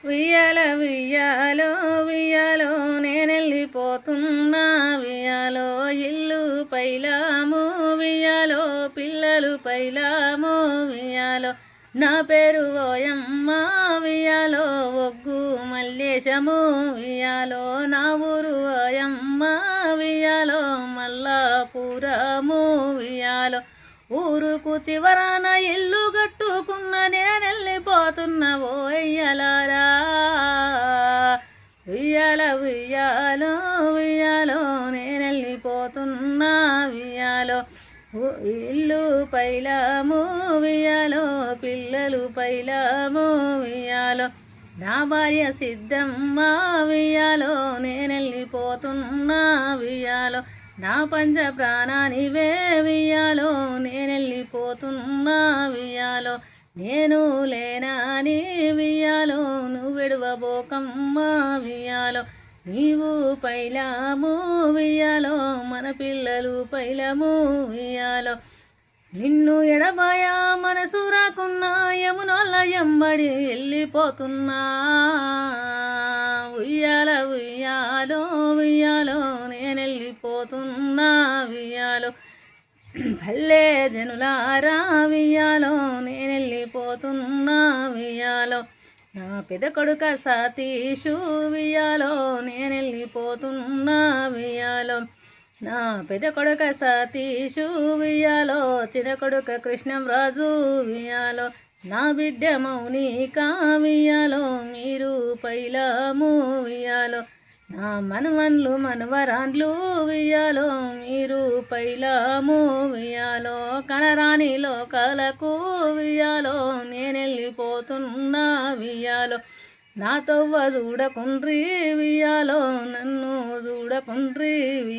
వియ్యాల వియ్యాలో వియ్యాలో నేనెళ్ళిపోతున్నా వియ్యాలో ఇల్లు పైలాము వియ్యాలో పిల్లలు పైలాము వియ్యాలో నా పేరు ఓయమ్మ వియ్యాలో ఒగ్గు మల్లేశము వియ్యాలో నా ఊరు ఓయమ్మ వియ్యాలో మల్లాపురము వియ్యాలో ఊరుకు చివరాన ఇల్లు కట్టుకున్న నేనెళ్ళిపోతున్న ఓయ్యలారా వియ్యాల వియ్యాలో వియ్యాలో నేనెళ్ళిపోతున్నా వియ్యాలో ఇల్లు పైలాము వియ్యాలో పిల్లలు పైలాము వియ్యాలో నా భార్య సిద్ధమ్మ వియ్యాలో నేనెళ్ళిపోతున్నా వియ్యాలో నా పంచ ప్రాణానివే వియ్యాలో నేనెళ్ళిపోతున్నా వియ్యాలో నేను లేనాని వియ్యాలో నువ్వెడవబోకమ్మ వియ్యాలో నీవు పైలాము వియ్యాలో మన పిల్లలు పైలము వియ్యాలో నిన్ను ఎడబాయా మనసు రాకున్నా యమునోళ్ళ ఎంబడి వెళ్ళిపోతున్నా ఉయ్యాల ఉయ్యాలో ఉయ్యాలో నేనెళ్ళిపోతున్నా వియ్యాలో భల్లే జనులారా వియ్యాలో నేనెళ్ళిపోతున్నా వియ్యాలో నా పెద్ద కొడుక సతీషు వియ్యాలో నేనెళ్ళిపోతున్నా వియ్యాలో నా పెద్ద కొడుక సతీషు వియ్యాలో చిన్న కొడుక కృష్ణంరాజు వియ్యాలో నా బిడ్డ మౌనిక వియ్యాలో మీరు పైలాము వియ్యాలో నా మనవన్లు మనవరాండ్లు వియ్యాలో మీరు పైలాము వియ్యాలో కనరాని లోకాలకు వియ్యాలో నేనెళ్ళిపోతున్నా వియ్యాలో నా తవ్వ చూడకుండ్రి వియ్యాలో నన్ను చూడకుండ్రి వియ్యాలో